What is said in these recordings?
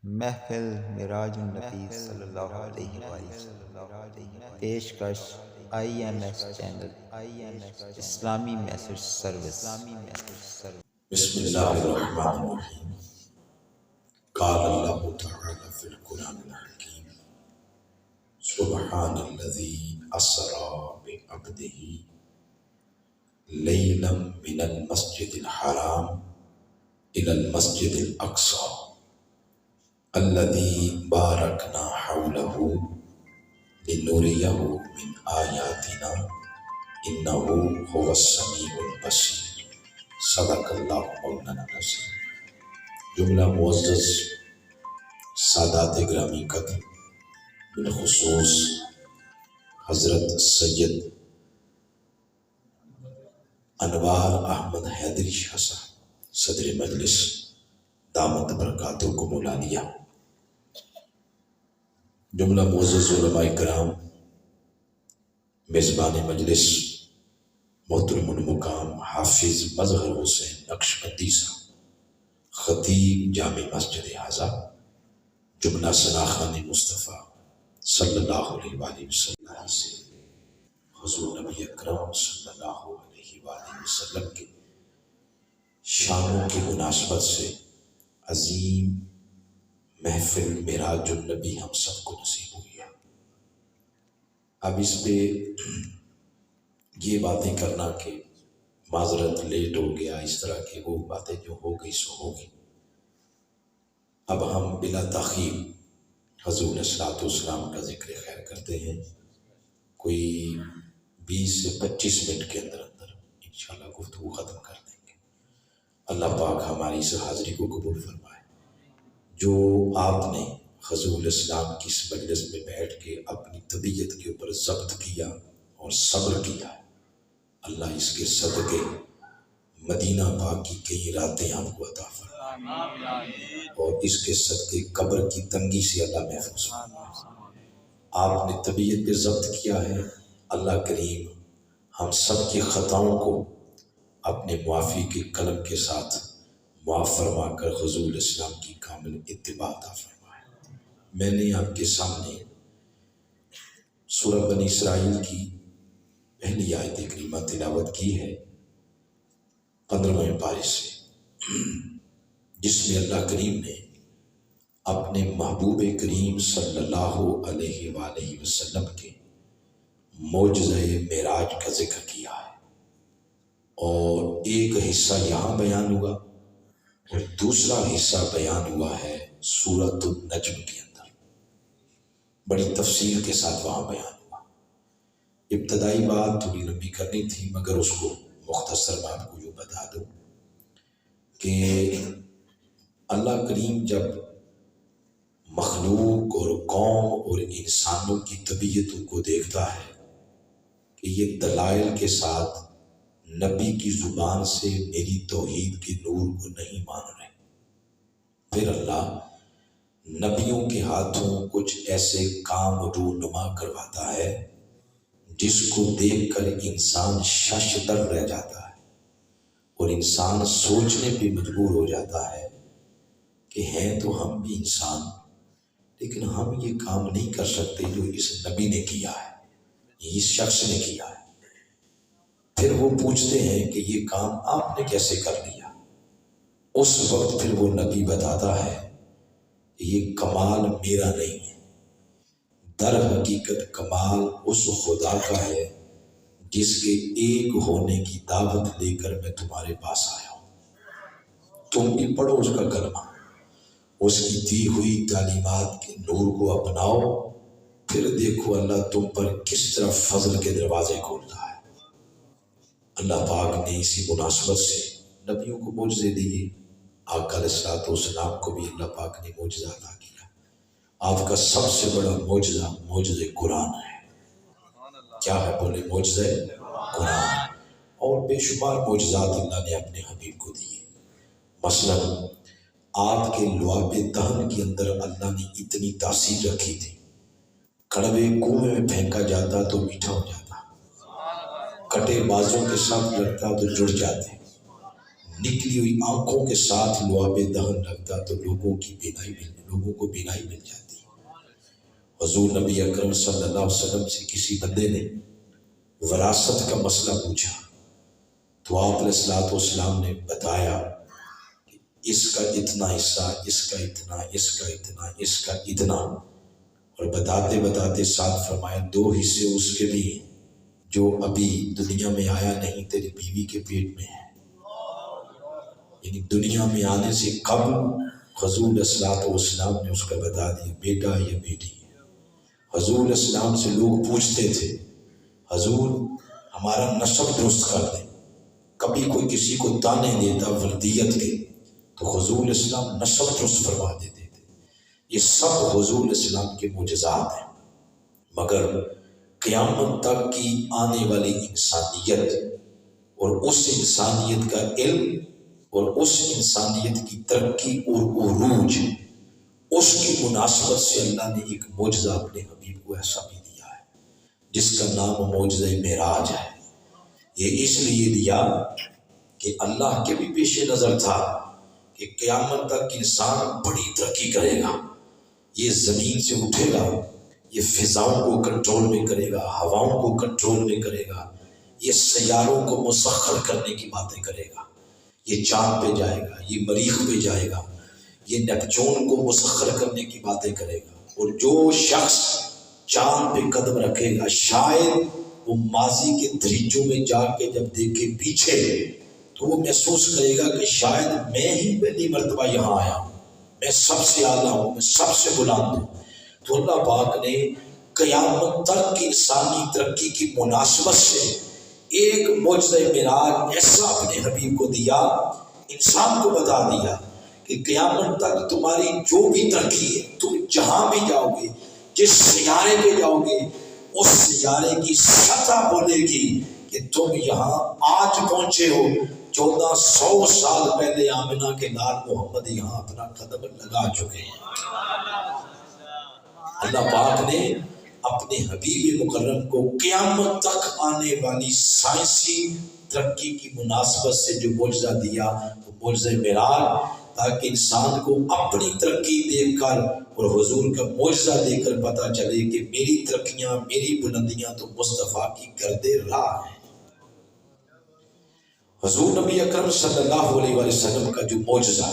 محفل معراج النبی صلی اللہ علیہ وآلہ وسلم پیشکش INS چینل اسلامی میسج سروس۔ بسم اللہ الرحمن الرحیم۔ قال اللہ تعالی فی القرآن الحکیم سبحان الذی اسری بعبدہ لیلا من المسجد الحرام الی المسجد الاقصی الذی بارکنا حولہ لنریہ من آیاتنا انہ هو السمیع البصیر۔ صدق اللہ مولانا العظیم۔ جملہ معزز سادات گرامی قدر، بالخصوص حضرت سید انوار احمد حیدری شاہ صاحب صدر مجلس دامت برکاتکم العالیہ، جملہ معزز علماء کرام، میزبان مجلس محترم المقام حافظ مظہر حسین نقشبندی صاحب خطیب جامع مسجد اعظم، جملہ سناخان مصطفیٰ صلی اللہ علیہ وآلہ وسلم سے حضور نبی اکرم صلی اللہ علیہ وآلہ وسلم کے شانوں کی مناسبت سے عظیم محفل معراج النبی ہم سب کو نصیب ہوئی ہے۔ اب اس پہ یہ باتیں کرنا کہ معذرت لیٹ ہو گیا، اس طرح کی وہ باتیں جو ہو گئی سو ہو گئی۔ اب ہم بلا تاخیر حضور صلی السلام کا ذکر خیر کرتے ہیں، کوئی 20 سے 25 منٹ کے اندر انشاءاللہ گفتگو ختم کر دیں گے۔ اللہ پاک ہماری اس حاضری کو قبول فرمائے۔ جو آپ نے حضور اسلام کی اس مجلس میں بیٹھ کے اپنی طبیعت کے اوپر ضبط کیا اور صبر کیا، اللہ اس کے صدقے مدینہ پاک کی کئی راتیں آپ کو عطا فرمائے اور اس کے صدقے قبر کی تنگی سے اللہ محفوظ فرمائے۔ آپ نے طبیعت پہ ضبط کیا ہے، اللہ کریم ہم سب کی خطاؤں کو اپنے معافی کے قلم کے ساتھ معاف فرما کر حضور اسلام کی کامل اتباع عطا فرمائے۔ میں نے آپ کے سامنے سورہ بنی اسرائیل کی پہلی آیت کریمہ تلاوت کی ہے 15ویں پارے سے، جس میں اللہ کریم نے اپنے محبوب کریم صلی اللہ علیہ وآلہ وسلم کے معجزہ معراج کا ذکر کیا ہے، اور ایک حصہ یہاں بیان ہوا اور دوسرا حصہ بیان ہوا ہے سورۃ النجم کے اندر، بڑی تفصیل کے ساتھ وہاں بیان ہوا۔ ابتدائی بات تھوڑی لمبی کرنی تھی مگر اس کو مختصر میں آپ کو جو بتا دوں کہ اللہ کریم جب مخلوق اور قوم اور انسانوں کی طبیعتوں کو دیکھتا ہے کہ یہ دلائل کے ساتھ نبی کی زبان سے میری توحید کے نور کو نہیں مان رہے، پھر اللہ نبیوں کے ہاتھوں کچھ ایسے کام رونما کرواتا ہے جس کو دیکھ کر انسان ششدر رہ جاتا ہے اور انسان سوچنے پہ مجبور ہو جاتا ہے کہ ہیں تو ہم بھی انسان، لیکن ہم یہ کام نہیں کر سکتے جو اس نبی نے کیا ہے، اس شخص نے کیا ہے۔ پھر وہ پوچھتے ہیں کہ یہ کام آپ نے کیسے کر لیا؟ اس وقت پھر وہ نبی بتاتا ہے کہ یہ کمال میرا نہیں ہے، در حقیقت کمال اس خدا کا ہے جس کے ایک ہونے کی دعوت لے کر میں تمہارے پاس آیا ہوں۔ تم بھی پڑھو اس کا کلمہ، اس کی دی ہوئی تعلیمات کے نور کو اپناؤ، پھر دیکھو اللہ تم پر کس طرح فضل کے دروازے کھولتا ہے۔ اللہ پاک نے اسی مناسبت سے نبیوں کو معجزے دیے، آقا علیہ السلام کو بھی اللہ پاک نے معجزہ عطا کیا۔ آپ کا سب سے بڑا معجزہ قرآن ہے۔ کیا ہے؟ بولے معجزہ قرآن، اور بے شمار معجزات اللہ نے اپنے حبیب کو دیے۔ مثلا آپ کے لعاب دہن کے اندر اللہ نے اتنی تاثیر رکھی تھی، کڑوے کنویں میں پھینکا جاتا تو میٹھا ہو جاتا، کٹے بازوں کے ساتھ لڑتا تو جڑ جاتے، نکلی ہوئی آنکھوں کے ساتھ لعاب دہن رکھتا تو لوگوں کو بینائی مل جاتی۔ حضور نبی اکرم صلی اللہ علیہ وسلم سے کسی بندے نے وراثت کا مسئلہ پوچھا تو آپ علیہ السلام نے بتایا کہ اس کا اتنا حصہ، اس کا اتنا، اس کا اتنا، اس کا اتنا، اور بتاتے بتاتے ساتھ فرمایا 2 حصے اس کے بھی ہیں جو ابھی دنیا میں آیا نہیں، تیری بیوی کے پیٹ میں ہے۔ یعنی دنیا میں آنے سے قبل حضور علیہ السلام نے اس کا بتا دیا بیٹا یا بیٹی۔ حضور علیہ السلام سے لوگ پوچھتے تھے حضور ہمارا نسب درست کر دیں، کبھی کوئی کسی کو تانے دیتا وردیت کے تو حضور علیہ السلام نسب درست فرما دیتے تھے۔ یہ سب حضور علیہ السلام کے معجزات ہیں، مگر قیامت تک کی آنے والی انسانیت اور اس انسانیت کا علم اور اس انسانیت کی ترقی اور عروج، اس کی مناسبت سے اللہ نے ایک معجزہ اپنے حبیب کو ایسا بھی دیا ہے جس کا نام معجزہ معراج ہے۔ یہ اس لیے دیا کہ اللہ کے بھی پیش نظر تھا کہ قیامت تک انسان بڑی ترقی کرے گا، یہ زمین سے اٹھے گا، یہ فضاؤں کو کنٹرول میں کرے گا، ہواؤں کو کنٹرول میں کرے گا، یہ سیاروں کو مسخر کرنے کی باتیں کرے گا، یہ چاند پہ جائے گا، یہ مریخ پہ جائے گا، یہ نیپچون کو مسخر کرنے کی باتیں کرے گا۔ اور جو شخص چاند پہ قدم رکھے گا شاید وہ ماضی کے دریچوں میں جا کے جب دیکھے پیچھے تو وہ محسوس کرے گا کہ شاید میں ہی پہلی مرتبہ یہاں آیا ہوں، میں سب سے اعلیٰ ہوں، میں سب سے بلند ہوں۔ تو اللہ پاک نے قیامت تک کی انسانی ترقی کی مناسبت سے ایک معجزہ معراج ایسا اپنے حبیب کو دیا، انسان کو بتا دیا کہ قیامت تک تمہاری جو بھی ترقی ہے، تم جہاں بھی جاؤ گے، جس سیارے پہ جاؤ گے، اس سیارے کی سطح بولے گی کہ تم یہاں آج پہنچے ہو، 1400 سال پہلے آمنہ کے لال محمد یہاں اپنا قدم لگا چکے ہیں۔ اللہ پاک نے اپنے حبیب مکرم کو قیامت تک آنے والی سائنسی ترقی کی مناسبت سے جو معجزہ دیا وہ معجزہ معراج، تاکہ انسان کو اپنی ترقی دیکھ کر اور حضور کا معجزہ دیکھ کر پتہ چلے کہ میری ترقیاں، میری بلندیاں تو مصطفیٰ کی گرد راہ ہیں۔ حضور نبی اکرم صلی اللہ علیہ وسلم کا جو معجزہ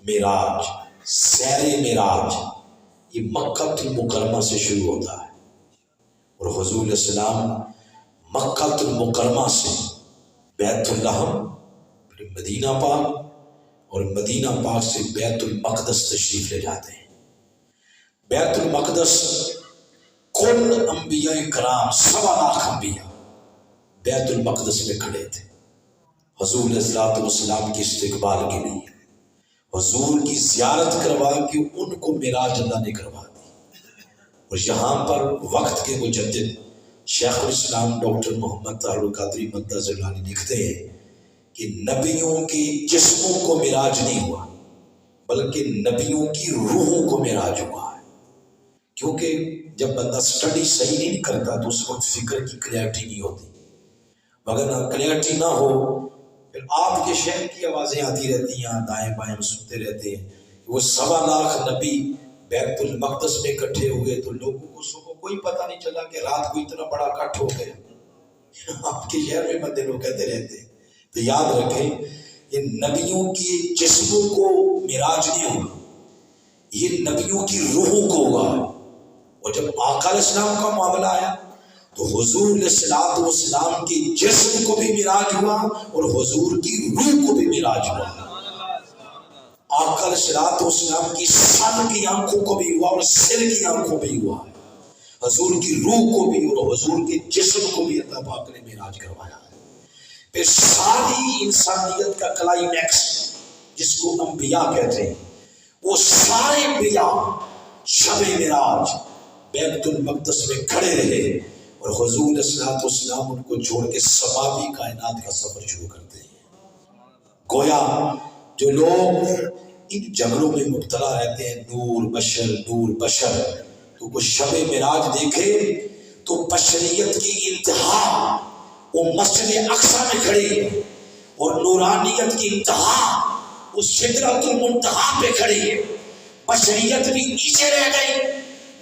معراج، سیر معراج، یہ مکہ المکرمہ سے شروع ہوتا ہے، اور حضور علیہ السلام مکہ المکرمہ سے بیت الحرم، پھر مدینہ پاک، اور مدینہ پاک سے بیت المقدس تشریف لے جاتے ہیں۔ بیت المقدس کل انبیاء کرام 1.25 لاکھ انبیاء بیت المقدس میں کھڑے تھے حضور علیہ السلام کی استقبال کے لیے، حضور کی زیارت کروا کے ان کو معراج اللہ نے کروا دی۔ اور یہاں پر وقت کے مجدد شیخ الاسلام ڈاکٹر محمد طاہر القادری مدثر اللہ لکھتے ہیں کہ نبیوں کے جسموں کو معراج نہیں ہوا بلکہ نبیوں کی روحوں کو معراج ہوا ہے، کیونکہ جب بندہ سٹڈی صحیح نہیں کرتا تو اس وقت فکر کی کلیئرٹی نہیں ہوتی، مگر نہ کلیئرٹی نہ ہو پھر آپ کے شہر کی آوازیں آتی رہتی ہیں، دائیں بائیں ہم سنتے رہتے ہیں۔ وہ 1.25 لاکھ نبی بیت المقدس میں اکٹھے ہوئے تو لوگوں کو صبح کوئی پتہ نہیں چلا کہ رات کو اتنا بڑا اکٹھ ہو گیا۔ آپ کے شہر میں بندے لوگ کہتے رہتے ہیں۔ تو یاد رکھیں یہ نبیوں کے جسموں کو معراج نہیں ہوا، یہ نبیوں کی روحوں کو ہوا۔ اور جب آقا علیہ السلام کا معاملہ آیا تو حضور علیہ السلام کے جسم کو بھی معراج ہوا اور حضور کی روح کو بھی معراج ہوا۔ آقا علیہ السلام کی سن کی آنکھوں کو بھی ہوا اور سر کی آنکھوں بھی ہوا، حضور کی روح کو بھی اور حضور کے جسم کو بھی اللہ پاک نے معراج کروایا۔ پھر ساری انسانیت کا کلائمیکس جس کو انبیاء کہتے ہیں، وہ سارے انبیاء شب معراج بیت المقدس میں کھڑے رہے اور حضور علیہ السلام ان کو چھوڑ کے سماوی کائنات کا سفر شروع کرتے ہیں۔ گویا جو لوگ ان جھگڑوں میں مبتلا رہتے ہیں، نور بشر، تو وہ شب معراج دیکھے تو بشریت کی انتہا وہ مسجد اقصی میں کھڑی اور نورانیت کی انتہا اس سدرۃ المنتہا پہ کھڑی ہے. بشریت بھی نیچے رہ گئی,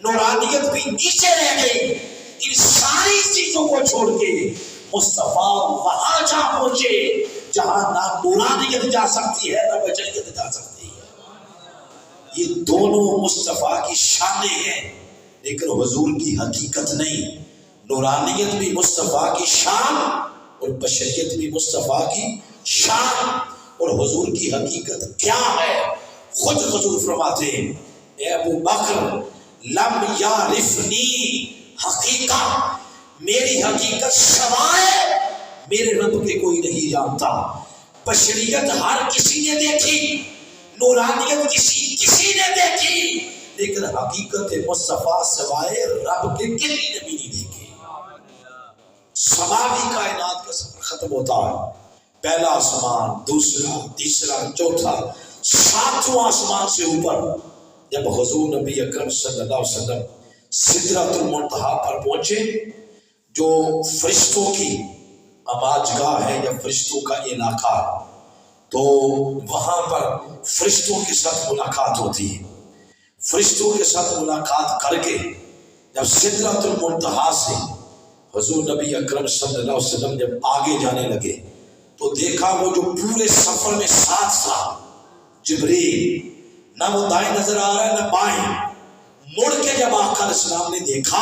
نورانیت بھی نیچے رہ گئی. ان ساری چیزوں کو چھوڑ کے مصطفیٰ وہاں جا پہنچے جہاں نہ نورانیت جا سکتی ہے نہ بشریت جا سکتی ہے. یہ دونوں مصطفیٰ کی شانیں ہیں لیکن حضور کی حقیقت نہیں. نورانیت بھی مصطفیٰ کی شان اور بشریت بھی مصطفیٰ کی شان. اور حضور کی حقیقت کیا ہے؟ خود حضور فرماتے ہیں اے ابو بکر لم یعرفنی حقیقہ, میری حقیقت سوائے میرے رب کے کوئی نہیں جانتا. بشریت ہر کسی نے دیکھی, نورانیت کسی نے دیکھی, لیکن حقیقت مصطفیٰ سوائے رب کے کسی نے بھی نہیں دیکھی. سماوی کائنات کا سفر ختم ہوتا ہے, پہلا آسمان, دوسرا, تیسرا, چوتھا, ساتواں آسمان سے اوپر جب حضور نبی اکرم صلی اللہ علیہ وسلم سدرۃ المنتہا پر پہنچے جو فرشتوں کی آبادگاہ ہے یا فرشتوں کا علاقہ, تو وہاں پر فرشتوں کے ساتھ ملاقات ہوتی ہے. فرشتوں کے ساتھ ملاقات کر کے جب سدرۃ المنتہا سے حضور نبی اکرم صلی اللہ علیہ وسلم جب آگے جانے لگے تو دیکھا وہ جو پورے سفر میں ساتھ تھا جبریل, نہ وہ دائیں نظر آ رہا ہے نہ بائیں. مڑ کے جب آقا علیہ السلام نے دیکھا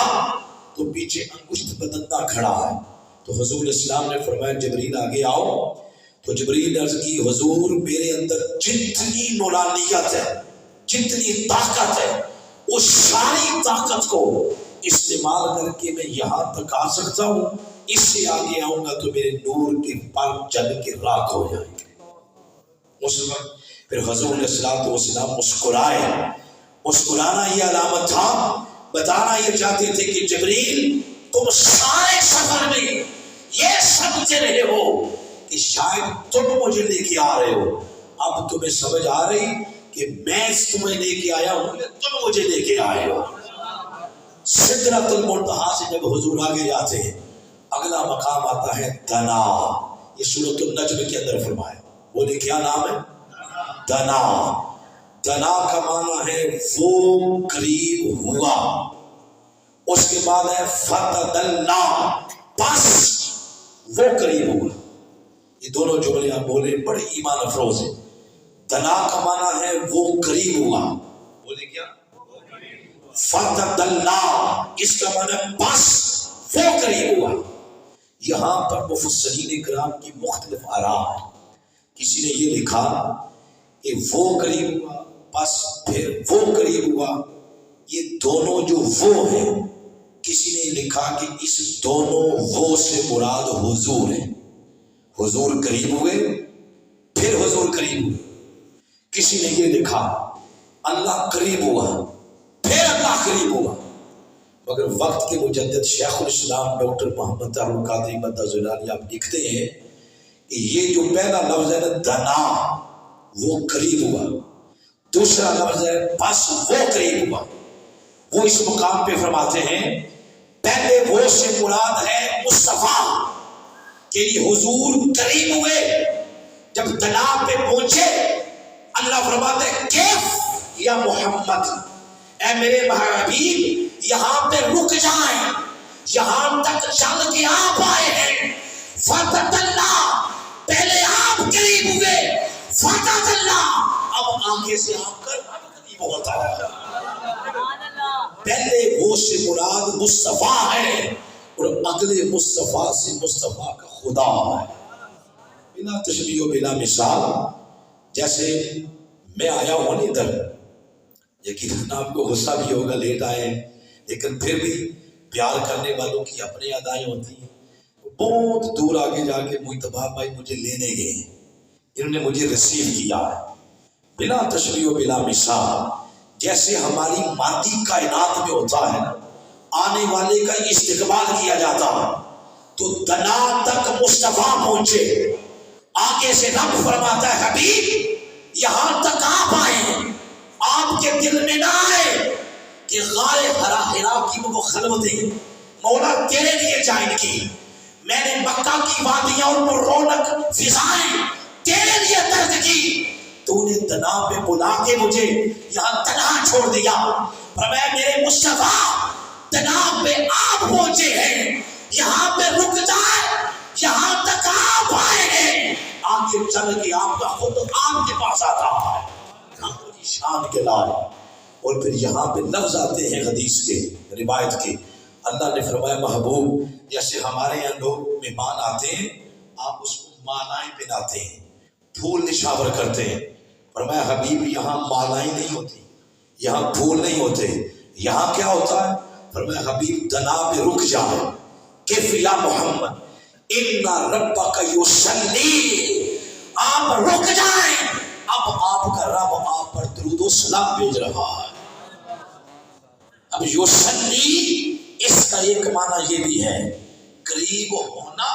تو پیچھے انگشت بدندہ کھڑا ہے. تو حضور علیہ السلام نے فرمایا جبریل آگے آؤ. تو جبریل نے عرض کی حضور میرے اندر جتنی نورانیت ہے, جتنی طاقت ہے, اس ساری طاقت کو استعمال کر کے میں یہاں تک آ سکتا ہوں. اس سے آگے آؤں گا تو میرے نور کے پر جل کے راکھ ہو جائیں گے. اس وقت پھر حضور علیہ السلام مسکرائے. مسکرانا یہ علامت تھا, بتانا یہ چاہتے تھے کہ جبریل تم سارے سفر میں یہ سمجھ رہے ہو کہ شاید تم مجھے لے کے آ رہے ہو, اب تمہیں سمجھ آ رہی کہ میں تمہیں لے کے آیا ہوں یا تم مجھے لے کے آئے ہو. سدرۃ المنتہا سے جب حضور آگے جاتے ہیں اگلا مقام آتا ہے دنا. یہ سورۃ النجم کے اندر فرمایا, بولے کیا نام ہے؟ دنا. دنا کا معنی ہے وہ قریب ہوا. اس کے بعد ہے فتدلا, بس وہ قریب ہوا. یہ دونوں جملے آپ بولے بڑے ایمان افروز ہیں. دنا کا معنی ہے وہ قریب ہوا, بولے کیا؟ فتدلا, اس کا معنی بس وہ قریب ہوا. یہاں پر مفسرین کرام کی مختلف آراء ہیں. کسی نے یہ لکھا کہ وہ قریب ہوا, بس پھر وہ قریب ہوا. یہ دونوں جو وہ ہیں, کسی نے لکھا کہ اس دونوں وہ سے مراد حضور ہے. حضور قریب ہوئے پھر حضور قریب ہوئے. کسی نے یہ لکھا اللہ قریب ہوا پھر اللہ قریب ہوا. مگر وقت کے مجدد شیخ الاسلام ڈاکٹر محمد طاہر القادری مدظ العالی آپ لکھتے ہیں کہ یہ جو پہلا لفظ ہے نا دنا, وہ قریب ہوا, دوسرا لفظ ہے بس وہ قریب ہوا. وہ اس مقام پہ فرماتے ہیں پہلے وہ سے مراد ہے مصطفیٰ کہ یہ حضور قریب ہوئے. جب دنا پہ پہنچے اللہ فرماتے ہیں کیف یا محمد, اے میرے حبیب یہاں پہ رک جائیں, یہاں تک چل کے آپ آئے ہیں. فتدلا, پہلے آپ قریب ہوئے, فتدلا اب آگے سے آپ کر قریب ہوتا ہے. پہلے وہ سے مراد مصطفیٰ ہے اور اگلے مصطفیٰ سے مصطفیٰ کا خدا ہے. بلا تشبیہ و بلا مثال. جیسے میں آیا ہوں ادھر, یقیناً آپ کو غصہ بھی ہوگا لیٹ آئے, لیکن پھر بھی پیار کرنے والوں کی اپنی ادائیں ہوتی ہیں. بہت دور آگے جا کے محتبہ بھائی مجھے لینے گئے, انہوں نے مجھے ریسیو کیا ہے. بلا تشبیہ و بلا مثال جیسے ہماری مادی کائنات میں ہوتا ہے نا, آنے والے کا استقبال کیا جاتا ہے, تو دنا تک مصطفیٰ پہنچے. آگے سے رب فرماتا ہے حبیب یہاں تک آپ آئے ہیں, آپ کے دل میں نہ آئے کہ غار حرا کی وہ خلوتیں مولا تیرے لیے جائیں گی, میں نے مکہ کی وادیاں اور پر رونق فضائیں تیرے لیے ترک کی، تو نے دنا پہ بلا کے مجھے یہاں تنہا چھوڑ دیا۔ فرمایا میرے مصطفیٰ دنا پہ آپ پہنچے ہیں، یہاں پہ رک جائے، یہاں تک آپ آئے ہیں، آگے چل کے آپ کا خود آپ کے پاس آتا ہے، آپ کی شان کے لائے۔ اور پھر یہاں پہ لفظ آتے ہیں حدیث کے، روایت کے، اللہ نے فرمایا محبوب جیسے ہمارے یہاں لوگ مہمان آتے ہیں آپ اس کو مالائیں پہناتے ہیں، پھول نشاور کرتے ہیں، فرمایا حبیب یہاں مالائیں نہیں ہوتی، یہاں پھول نہیں ہوتے، یہاں کیا ہوتا ہے؟ فرمایا حبیب دنا پہ رک جائے، کیف یا محمد ان ربک یصلی، آپ رک جائیں، اب آپ کا رب آپ پر درود و سلام بھیج رہا ہے۔ اب یصلی اس کا ایک معنی یہ بھی ہے قریب ہونا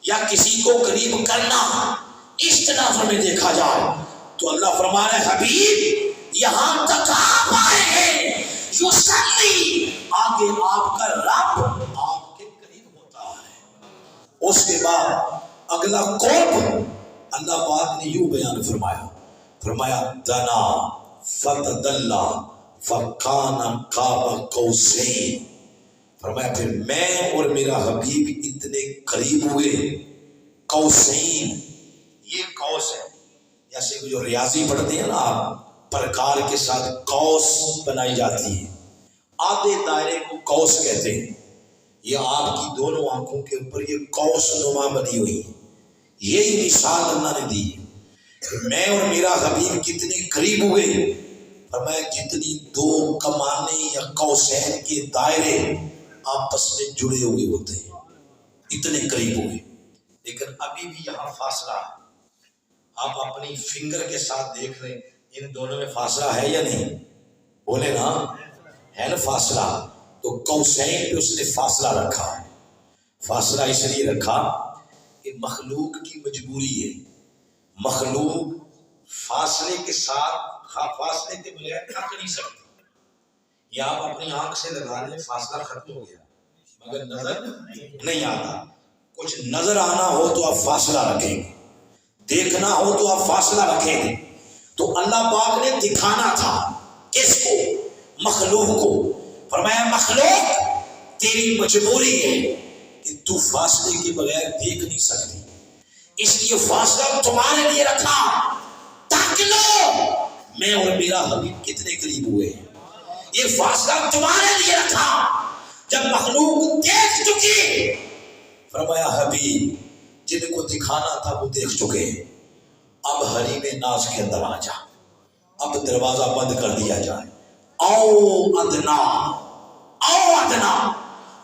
یا کسی کو قریب کرنا، اس طرح میں دیکھا جائے تو اللہ فرما رہا ہے حبیب یہاں تک آپ آئے ہیں، یصلی آگے آپ کا رب آپ کے قریب ہوتا ہے۔ اس کے بعد اگلا قرب اللہ پاک نے یوں بیان فرمایا، فرمایا دنا فتدلا فکان قاب قوسین، فرمایا پھر میں اور میرا حبیب اتنے قریب ہوئے، قوسین یہ قوس ہے، جیسے جو ریاضی پڑھتے ہیں نا آپ، پرکار کے ساتھ قوس بنائی جاتی ہے، آدھے دائرے کو قوس کہتے ہیں، یہ آپ کی دونوں آنکھوں کے اوپر یہ قوس نما بنی ہوئی ہے، یہی مثال اللہ نے دی ہے کہ میں اور میرا حبیب کتنے قریب ہوئے، فرمایا جتنی دو کمانے یا قوسین کے دائرے آپس میں جڑے ہوئے ہوتے ہیں اتنے قریب ہوئے، لیکن ابھی بھی یہاں فاصلہ ہے، آپ اپنی فنگر کے ساتھ دیکھ رہے ہیں ان دونوں میں فاصلہ ہے یا نہیں؟ بولے نا، ہے نا فاصلہ؟ تو قوسین پہ اس نے فاصلہ رکھا ہے، فاصلہ اس لیے رکھا کہ مخلوق کی مجبوری ہے، مخلوق فاصلے کے ساتھ فاصلے کے بغیر تھک نہیں سکتی، یا آپ اپنی آنکھ سے لگا لیں فاصلہ ختم ہو گیا مگر نظر نہیں آتا، کچھ نظر آنا ہو تو آپ فاصلہ رکھیں گے، دیکھنا ہو تو آپ فاصلہ رکھیں گے، تو اللہ پاک نے دکھانا تھا کس کو؟ مخلوق کو، فرمایا مخلوق تیری مجبوری ہے کہ تو فاصلے کے بغیر دیکھ نہیں سکتی، اس لیے فاصلہ تمہارے لیے رکھا تاکہ لو میں اور میرا حبیب کتنے قریب ہوئے ہیں، یہ فاصلہ تمہارے لیے رکھا، جب مخلوق دیکھ چکی فرمایا حبیب جن کو دکھانا تھا وہ دیکھ چکے، اب حریم ناز کے اندر آ جا، اب دروازہ بند کر دیا جائے، او ادنا او ادنا،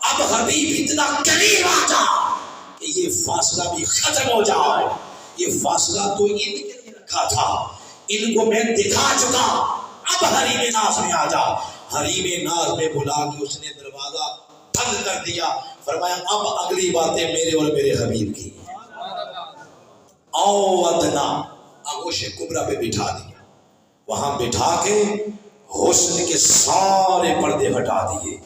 اب حبیب اتنا قریب آ جا کہ یہ فاصلہ بھی ختم ہو جائے، یہ فاصلہ تو ان کے لیے رکھا تھا، ان کو میں دکھا چکا، اب حریم ناز میں آ جا، حریم ناز میں بلا کے اس نے دروازہ بند کر دیا، فرمایا اب اگلی باتیں میرے اور میرے حبیب کی، او ادنا آغوش کبرا پہ بٹھا دیا، وہاں بٹھا کے حسن کے سارے پردے ہٹا دیے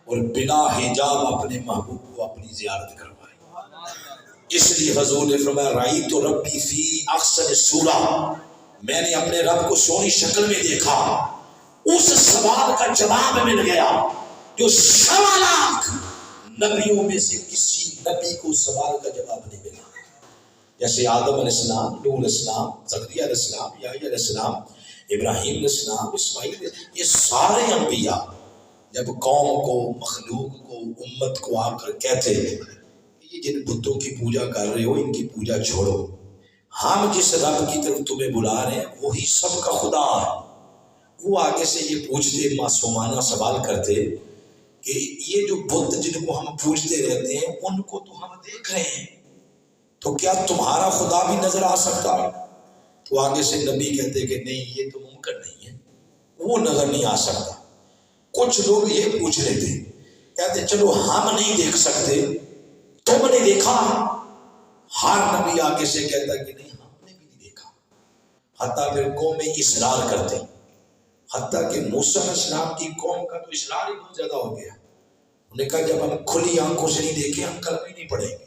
اور بلا حجاب اپنے محبوب کو اپنی زیارت کروائی، اس لیے حضور نے فرمایا رأیت ربی فی احسن صورہ، میں نے اپنے رب کو سونی شکل میں دیکھا، اس سوال کا جواب مل گیا جو 1.25 لاکھ نبیوں میں سے کسی نبی کو سوال کا جواب نہیں ملا، جیسے آدم علیہ السلام، نوح علیہ السلام، زکریا علیہ السلام، یحییٰ علیہ السلام، ابراہیم علیہ السلام، اسماعیل، یہ سارے انبیاء جب قوم کو، مخلوق کو، امت کو آ کر کہتے یہ جن بتوں کی پوجا کر رہے ہو ان کی پوجا چھوڑو، ہم جس رب کی طرف تمہیں بلا رہے ہیں وہی سب کا خدا ہے، وہ آگے سے یہ پوچھتے معصومانہ سوال کرتے کہ یہ جو بت جن کو ہم پوجتے رہتے ہیں ان کو تو ہم دیکھ رہے ہیں، تو کیا تمہارا خدا بھی نظر آ سکتا ہے؟ تو آگے سے نبی کہتے کہ نہیں یہ تو ممکن نہیں ہے، وہ نظر نہیں آ سکتا۔ کچھ لوگ یہ پوچھ رہے تھے، کہتے چلو ہم نہیں دیکھ سکتے، تم نے دیکھا؟ ہر نبی آگے سے کہتا کہ نہیں ہم نے بھی نہیں دیکھا، حتیٰ پھر قومیں اصرار کرتے، حتیٰ کہ موسیٰ علیہ السلام کی قوم کا تو اصرار ہی بہت زیادہ ہو گیا، انہوں نے کہا جب ہم کھلی آنکھوں سے نہیں دیکھیں ہم کلمہ ہی نہیں پڑھیں گے،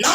9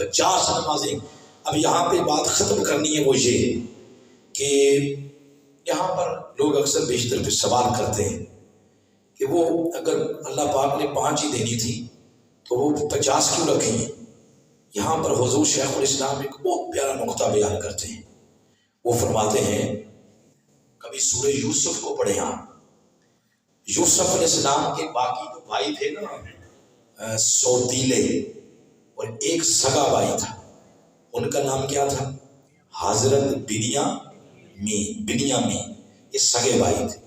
50 نمازیں۔ اب یہاں پہ بات ختم کرنی ہے وہ یہ کہ یہاں پر لوگ اکثر بیشتر پہ سوال کرتے ہیں کہ وہ اگر اللہ پاک نے 5 ہی دینی تھی تو وہ 50 کیوں رکھی ہیں؟ یہاں پر حضور شیخ الاسلام ایک بہت پیارا نقطہ بیان کرتے ہیں۔ وہ فرماتے ہیں، کبھی سورہ یوسف کو پڑھیں آپ۔ یوسف علیہ السلام کے باقی تو بھائی تھے نا سوتیلے، اور ایک سگا بھائی تھا، ان کا نام کیا تھا؟ حضرت بنیامین۔ یہ سگے بھائی تھے۔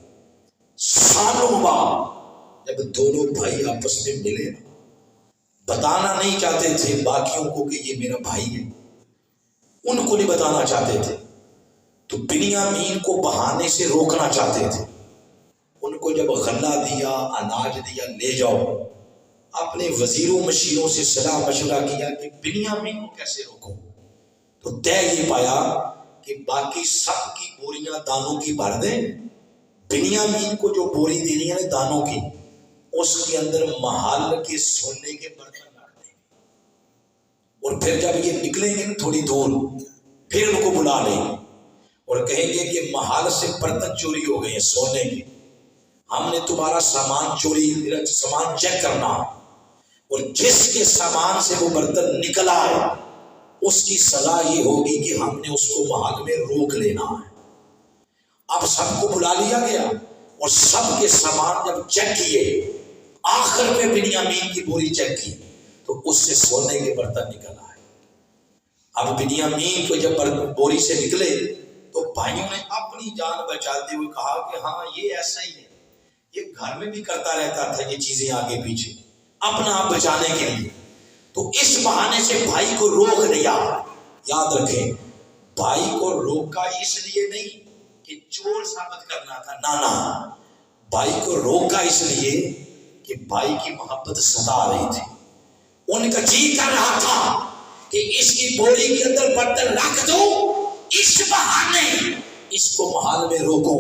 سالوں بعد جب دونوں بھائی آپس میں ملے، بتانا نہیں چاہتے تھے باقیوں کو کہ یہ میرا بھائی ہے، ان کو نہیں بتانا چاہتے تھے، تو بنیامین کو بہانے سے روکنا چاہتے تھے۔ ان کو جب غلہ دیا، اناج دیا، لے جاؤ، اپنے وزیروں مشیروں سے صلاح مشورہ کیا کہ بنیامین کو کیسے روکو، تو طے یہ پایا کہ باقی سب کی بوریاں دانوں کی بھر دیں، بنیامین کو جو بوری دینی ہے دانوں کی، اس کے اندر محل کے سونے کے برتن رکھ دیں، اور پھر جب یہ نکلیں گے تھوڑی دور پھر ان کو بلا لیں گے اور کہیں گے کہ محل سے برتن چوری ہو گئے ہیں سونے کے، ہم نے تمہارا سامان سامان چیک کرنا، اور جس کے سامان سے وہ برتن نکل آئے اس کی سزا یہ ہوگی کہ ہم نے اس کو محل میں روک لینا ہے۔ اب سب کو بلا لیا گیا اور سب کے سامان جب چیک کیے، آخر میں بنیامین کی بوری چیک کی تو اس سے سونے کے برتن نکل آئے۔ اب بنیامین کو جب بوری سے نکلے تو بھائیوں نے اپنی جان بچاتے ہوئے کہا کہ ہاں یہ ایسا ہی ہے، یہ گھر میں بھی کرتا رہتا تھا یہ چیزیں آگے پیچھے اپنا آپ بچانے کے لیے، تو اس بہانے سے بھائی کو روک لیا۔ یاد رکھیں، بھائی کو روکا اس لیے نہیں کہ چور ثابت کرنا تھا، نہ بھائی کو روکا اس لیے کہ بھائی کی محبت ستا رہی تھی، ان کا جی کر رہا تھا کہ اس کی بوری کے اندر برتن رکھ دو، اس بہانے اس کو محل میں روکو۔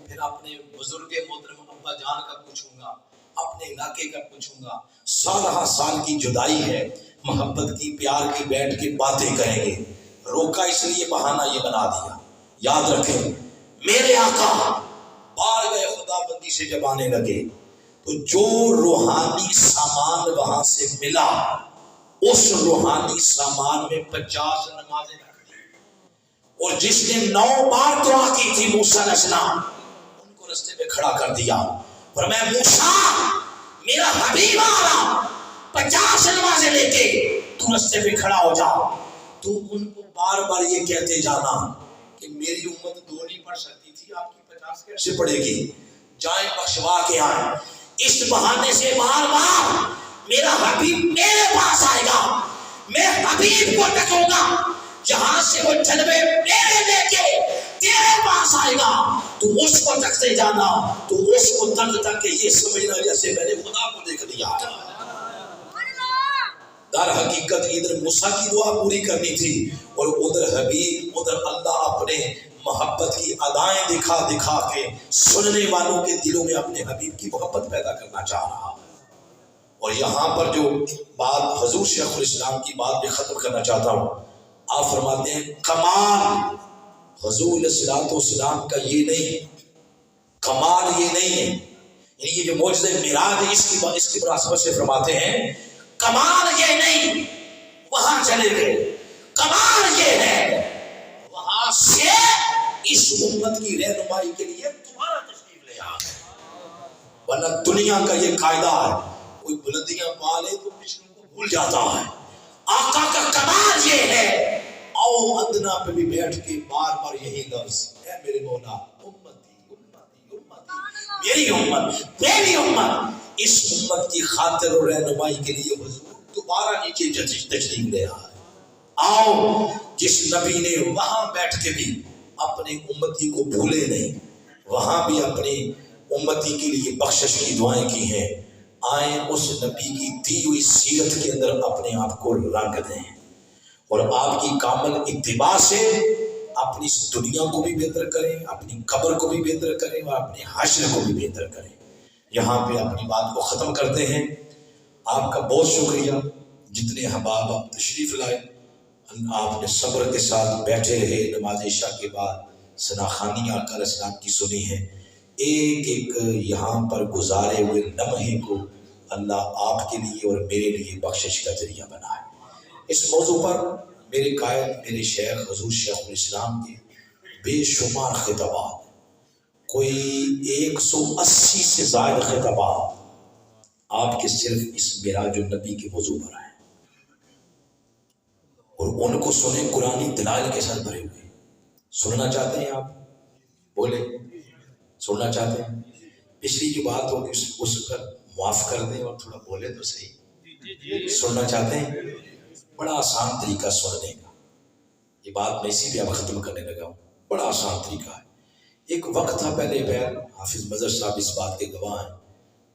پھر اپنے بزرگ محترم ابا جان کا پوچھوں گا، اپنے علاقے کا پوچھوں گا، سالہ سال کی جدائی ہے، محبت کی پیار کی بیٹھ کے باتیں کریں گے، روکا اس لیے بہانہ یہ بنا دیا۔ یاد رکھیں، میرے آقا بار گئے خدا بندی سے جب آنے لگے تو جو روحانی سامان وہاں سے ملا اس روحانی سامان میں 50 نمازیں رکھ دی، اور جس نے 9 بار دعا کی تھی موسیٰ علیہ السلام، ان کو رستے پہ کھڑا کر دیا، اور میں موسیٰ میرا حبیب آ رہا، 50 نمازیں لے کے تو رستے پہ کھڑا ہو جا۔ تو ان کو بار بار یہ کہتے جانا کہ میری امت 2 نہیں پڑھ سکتی تھی، آپ کی 50 کیسے پڑھے گی، جائیں بخشوا کے آئیں۔ اس بہانے سے بار بار میرا حبیب میرے پاس آئے گا، میں حبیب کو ٹکوں گا، جہاں سے وہ جلوے میرے لے کے تیرے پاس آئے گا، تو اس کو تکتے جانا، تو اس کو تک کے یہ سمجھنا جیسے میں نے خدا کو دیکھ لیا۔ در حقیقت ادھر موسیٰ کی دعا پوری کرنی تھی اور ادھر حبیب، ادھر اللہ اپنے محبت کی ادائیں دکھا دکھا کے سننے والوں کے دلوں میں اپنے حبیب کی محبت پیدا کرنا چاہ رہا۔ اور یہاں پر جو بات حضور شیخ الاسلام کی بات میں ختم کرنا چاہتا ہوں، آپ فرماتے ہیں کمال حضور علیہ السلام کا یہ نہیں، کمال یہ نہیں ہے، یعنی یہ جو معجزہ معراج ہے اس کی مناسبت سے فرماتے ہیں کمال یہ نہیں وہاں چلے گئے، کمال یہ ہے وہاں سے اس امت کی رہنمائی کے لیے تمہارا تشریف لے آ گئے۔ ورنہ دنیا کا یہ قاعدہ ہے، کوئی بلندیاں پا لے تو پچھلوں کو بھول جاتا ہے۔ آقا کا کمال یہ ہے، آؤ ادنا پہ بھی بیٹھ کے بار بار یہی لفظ، اے میرے مولا امتی امتی امتی، میری امت میری امت، اس امت کی خاطر اور رہنمائی کے لیے حضور دوبارہ نیچے تشریف لے آئے۔ آؤ، جس نبی نے وہاں بیٹھ کے بھی اپنے امتی کو بھولے نہیں، وہاں بھی اپنی امتی کے لیے بخشش کی دعائیں کی ہیں، آئیں اس نبی کی دی ہوئی سیرت کے اندر اپنے آپ کو رنگ دیں، اور آپ کی کامل اتباع سے اپنی دنیا کو بھی بہتر کریں، اپنی قبر کو بھی بہتر کریں اور اپنے حشر کو بھی بہتر کریں۔ یہاں پہ اپنی بات کو ختم کرتے ہیں۔ آپ کا بہت شکریہ، جتنے احباب آپ تشریف لائے۔ آپ نے صبر کے ساتھ بیٹھے رہے، نماز عشاء کے بعد ثناخانی آقا علیہ السلام کی سنی ہے، ایک ایک یہاں پر گزارے ہوئے لمحے کو اللہ آپ کے لیے اور میرے لیے بخشش کا ذریعہ بنا ہے۔ اس موضوع پر میرے قائد میرے شیخ حضور شیخ الاسلام کے بے شمار خطابات، کوئی 180 سے زائد خطابات آپ کے صرف اس معراج النبی کے موضوع پر ہیں، اور ان کو سنیں قرآنی دلائل کے ساتھ بھرے ہوئے۔ سننا چاہتے ہیں آپ؟ بولے سننا چاہتے ہیں؟ پچھلی جو بات ہوگی اس پر معاف کر دیں اور تھوڑا بولے تو صحیح۔ سننا چاہتے ہیں؟ بڑا آسان طریقہ سننے کا، یہ بات میں اسی پہ اب ختم کرنے لگا ہوں، بڑا آسان طریقہ ہے۔ ایک وقت تھا پہلے پیر، حافظ مظہر صاحب اس بات کے گواہ ہیں،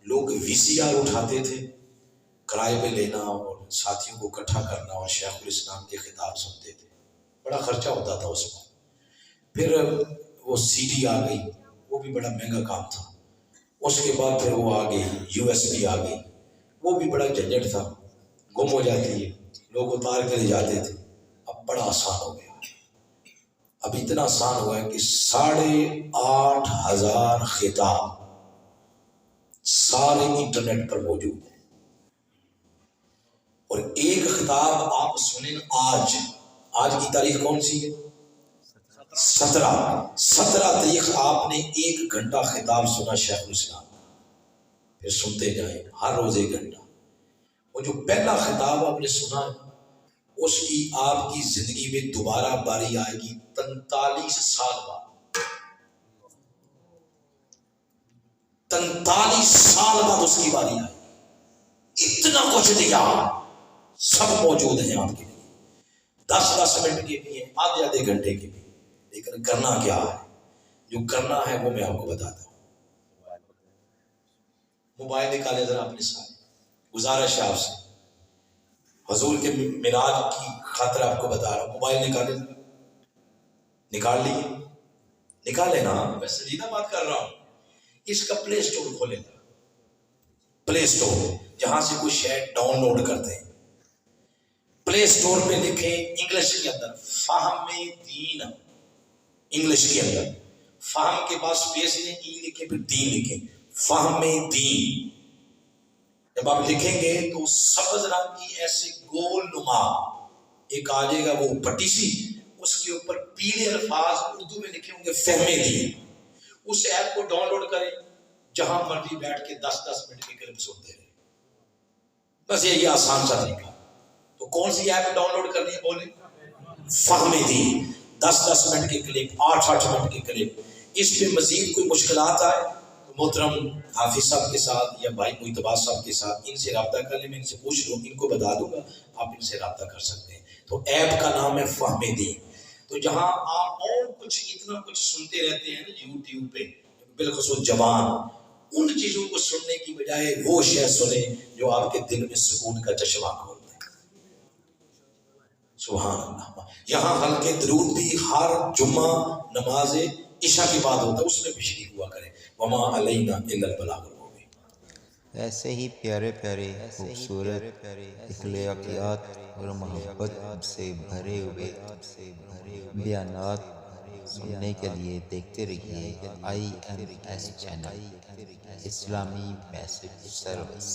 لوگ VCR اٹھاتے تھے کرائے پہ لینا اور ساتھیوں کو اکٹھا کرنا اور شیخ الاسلام کے خطاب سنتے تھے، بڑا خرچہ ہوتا تھا اس میں۔ پھر وہ CD آ گئی، وہ بھی بڑا مہنگا کام تھا۔ اس کے بعد پھر وہ آ گئی USB آ گئی، وہ بھی بڑا جھنجھٹ تھا، گم ہو جاتی ہے، لوگ اتار کے لے جاتے تھے۔ اب بڑا آسان ہو گیا، اب اتنا آسان ہوا ہے کہ 8,500 خطاب سارے انٹرنیٹ پر موجود ہیں، اور ایک خطاب آپ سنیں آج کی تاریخ کون سی ہے؟ 17 تاریخ آپ نے 1 گھنٹہ خطاب سنا شیخ الاسلام، پھر سنتے جائیں ہر روز 1 گھنٹہ۔ وہ جو پہلا خطاب آپ نے سنا اس کی آپ کی زندگی میں دوبارہ باری آئے گی 43 سال بعد، 43 سال بعد اس کی باری آئے گی۔ اتنا کچھ دیا، سب موجود ہیں آپ کے لیے، 10 منٹ کے بھی ہیں، آدھے گھنٹے کے بھی، لیکن کرنا کیا ہے؟ جو کرنا ہے وہ میں آپ کو بتاتا ہوں۔ موبائل نکالے ذرا اپنے ساتھ، گزارش ہے آپ سے، حضور کے معراج کی خاطر آپ کو بتا رہا ہوں، موبائل نکالے، نکال لیے، نکالے نا، میں سیدھا بات کر رہا ہوں۔ اس کا پلے اسٹور کھولے، پلے اسٹور جہاں سے کوئی شے ڈاؤن لوڈ کرتے ہیں، پلے اسٹور پہ لکھیں انگلش کے اندر فہم دین، انگلش کے اندر فہم کے پاس اسپیس لیں، ای لکھیں پھر دین لکھیں، فہم دین۔ جب آپ لکھیں گے تو سبز رنگ کی ایسے گول نما ایک آ جائے گا، وہ پٹی سی، اس کے اوپر پیلے الفاظ اردو میں لکھے ہوں گے فہم دین۔ اس ایپ کو ڈاؤن لوڈ کریں، جہاں مرضی بیٹھ کے 10 منٹ کے کلپ سنتے رہے، بس یہی آسان سا طریقہ۔ تو کون سی ایپ ڈاؤن لوڈ کرنی ہے بولیں؟ فہم دین، 10 منٹ کے کلپ، 8 منٹ کے کلپ۔ اس پہ مزید کوئی مشکلات آئے تو محترم حافظ صاحب کے ساتھ یا بھائی محتبا صاحب کے ساتھ ان سے رابطہ کر لیں، میں ان سے پوچھ لوں، ان کو بتا دوں گا، آپ ان سے رابطہ کر سکتے ہیں۔ تو ایپ کا نام ہے فہم دین۔ تو جہاں آپ اور کچھ اتنا کچھ سنتے رہتے ہیں نا یوٹیوب پہ، بالخصوص جوان، ان چیزوں کو سننے کی بجائے وہ شے سنیں جو آپ کے دل میں سکون کا چشمہ کھول دیں۔ سبحان اللہ۔ یہاں ہلکے درود بھی ہر جمعہ نماز عشاء کے بعد ہوتا ہے، اس میں بھی شریک ہوا کریں۔ وما علینا الا البلاغ المبین۔ ایسے ہی پیارے پیارے خوبصورت اخلاقیات اور محبت سے بھرے ہوئے بیانات سننے کے لیے دیکھتے رہیے IMS چینل، اسلامی میسج سروس۔